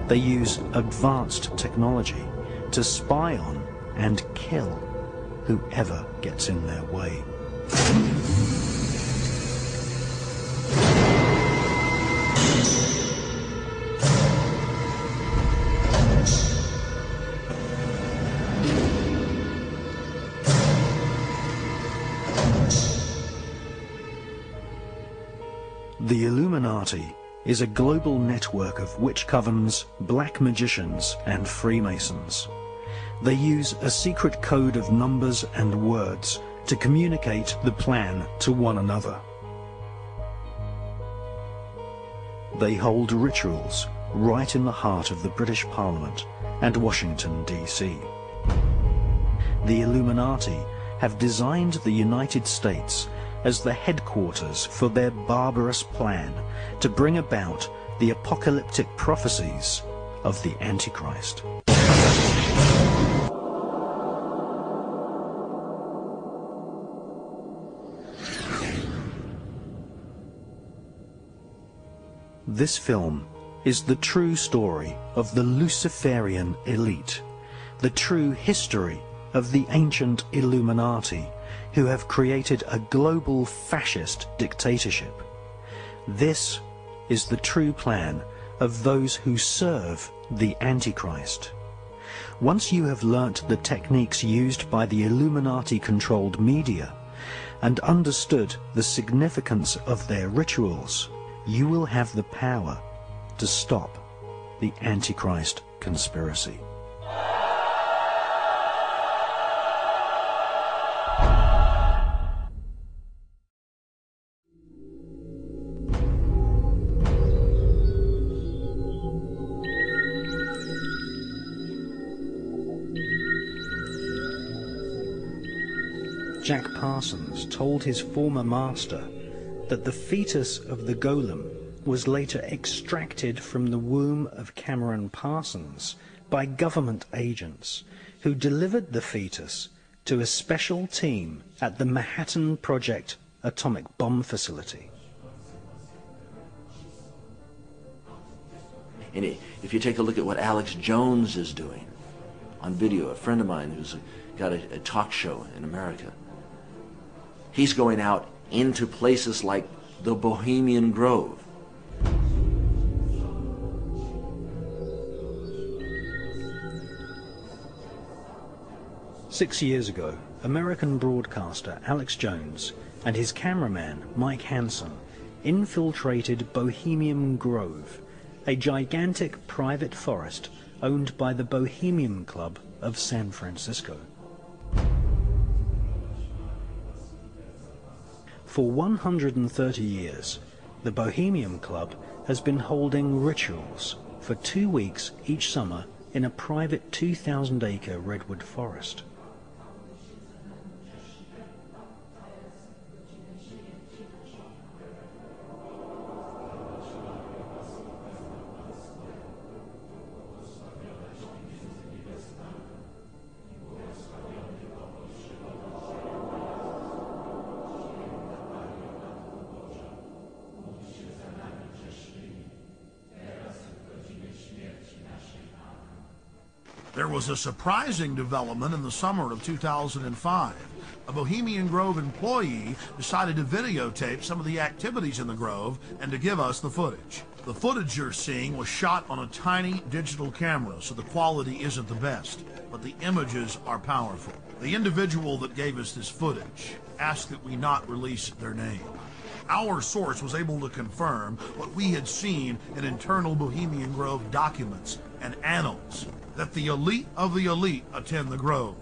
They use advanced technology to spy on and kill whoever gets in their way. The Illuminati is a global network of witch covens, black magicians, and Freemasons. They use a secret code of numbers and words to communicate the plan to one another. They hold rituals right in the heart of the British Parliament and Washington, D.C. The Illuminati have designed the United States as the headquarters for their barbarous plan to bring about the apocalyptic prophecies of the Antichrist. This film is the true story of the Luciferian elite, the true history of the ancient Illuminati, who have created a global fascist dictatorship. This is the true plan of those who serve the Antichrist. Once you have learnt the techniques used by the Illuminati-controlled media and understood the significance of their rituals, you will have the power to stop the Antichrist conspiracy. Jack Parsons told his former master that the fetus of the golem was later extracted from the womb of Cameron Parsons by government agents who delivered the fetus to a special team at the Manhattan Project atomic bomb facility. And if you take a look at what Alex Jones is doing on video, a friend of mine who's got a talk show in America, he's going out into places like the Bohemian Grove. Six years ago, American broadcaster Alex Jones and his cameraman Mike Hansen infiltrated Bohemian Grove, a gigantic private forest owned by the Bohemian Club of San Francisco. For 130 years, the Bohemian Club has been holding rituals for 2 weeks each summer in a private 2,000-acre redwood forest. There was a surprising development in the summer of 2005. A Bohemian Grove employee decided to videotape some of the activities in the Grove and to give us the footage. The footage you're seeing was shot on a tiny digital camera, so the quality isn't the best, but the images are powerful. The individual that gave us this footage asked that we not release their name. Our source was able to confirm what we had seen in internal Bohemian Grove documents and annals, that the elite of the elite attend the Grove.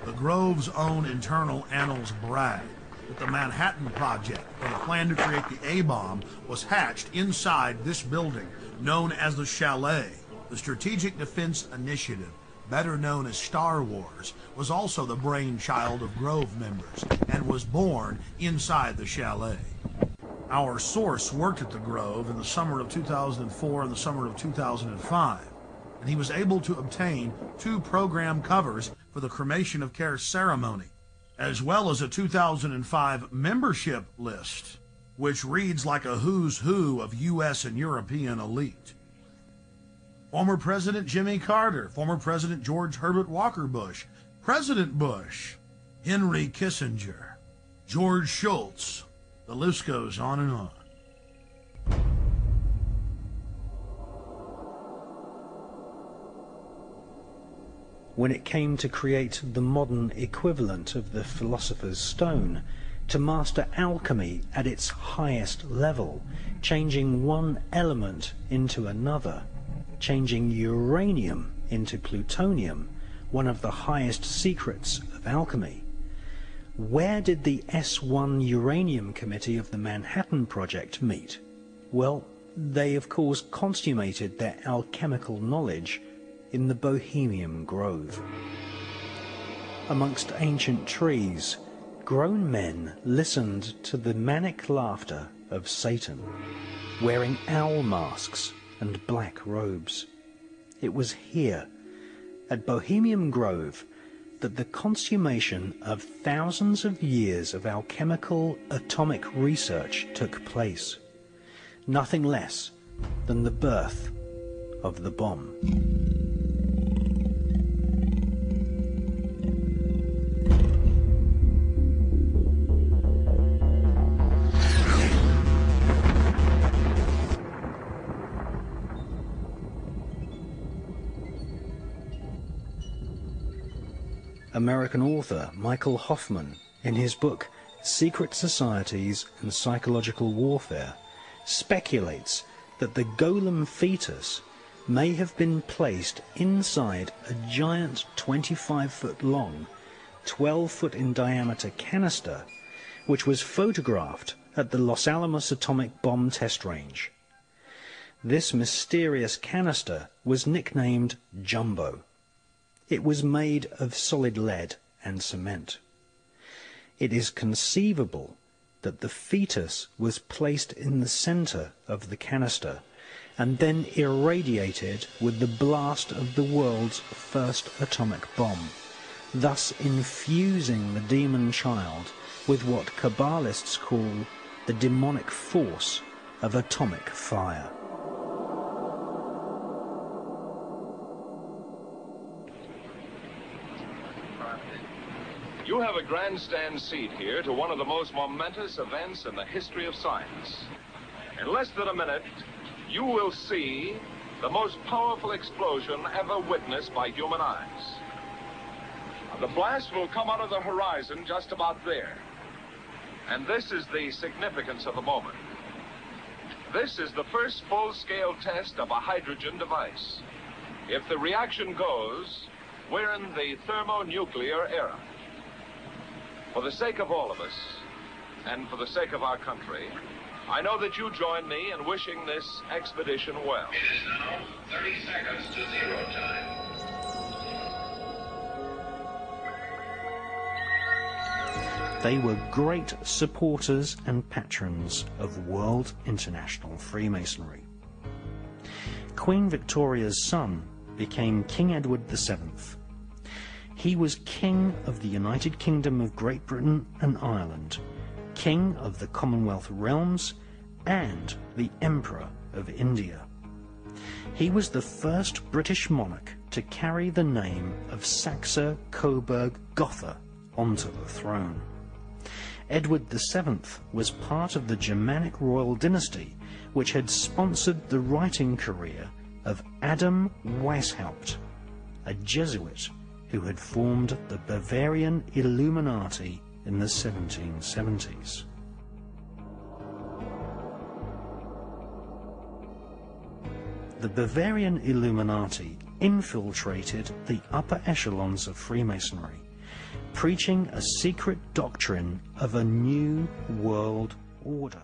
The Grove's own internal annals brag that the Manhattan Project, or the plan to create the A-bomb, was hatched inside this building known as the Chalet. The Strategic Defense Initiative, better known as Star Wars, was also the brainchild of Grove members and was born inside the Chalet. Our source worked at the Grove in the summer of 2004 and the summer of 2005, and he was able to obtain 2 program covers for the cremation of care ceremony, as well as a 2005 membership list, which reads like a who's who of U.S. and European elite. Former President Jimmy Carter, former President George Herbert Walker Bush, President Bush, Henry Kissinger, George Shultz. The list goes on and on. When it came to create the modern equivalent of the Philosopher's Stone, to master alchemy at its highest level, changing one element into another, changing uranium into plutonium, one of the highest secrets of alchemy, where did the S1 Uranium Committee of the Manhattan Project meet? Well, they of course consummated their alchemical knowledge in the Bohemian Grove. Amongst ancient trees, grown men listened to the manic laughter of Satan, wearing owl masks and black robes. It was here, at Bohemian Grove, that the consummation of thousands of years of alchemical atomic research took place. Nothing less than the birth of the bomb. American author Michael Hoffman, in his book Secret Societies and Psychological Warfare, speculates that the golem fetus may have been placed inside a giant 25-foot long, 12-foot in diameter canister, which was photographed at the Los Alamos atomic bomb test range. This mysterious canister was nicknamed Jumbo. It was made of solid lead and cement. It is conceivable that the fetus was placed in the center of the canister and then irradiated with the blast of the world's first atomic bomb, thus infusing the demon child with what Kabbalists call the demonic force of atomic fire. You have a grandstand seat here to one of the most momentous events in the history of science. In less than a minute, you will see the most powerful explosion ever witnessed by human eyes. The blast will come out of the horizon just about there. And this is the significance of the moment. This is the first full-scale test of a hydrogen device. If the reaction goes, we're in the thermonuclear era. For the sake of all of us, and for the sake of our country, I know that you join me in wishing this expedition well. It is now 30 seconds to 0 time. They were great supporters and patrons of World International Freemasonry. Queen Victoria's son became King Edward VII. He was King of the United Kingdom of Great Britain and Ireland, King of the Commonwealth Realms, and the Emperor of India. He was the first British monarch to carry the name of Saxe-Coburg-Gotha onto the throne. Edward VII was part of the Germanic royal dynasty which had sponsored the writing career of Adam Weishaupt, a Jesuit who had formed the Bavarian Illuminati in the 1770s. The Bavarian Illuminati infiltrated the upper echelons of Freemasonry, preaching a secret doctrine of a new world order.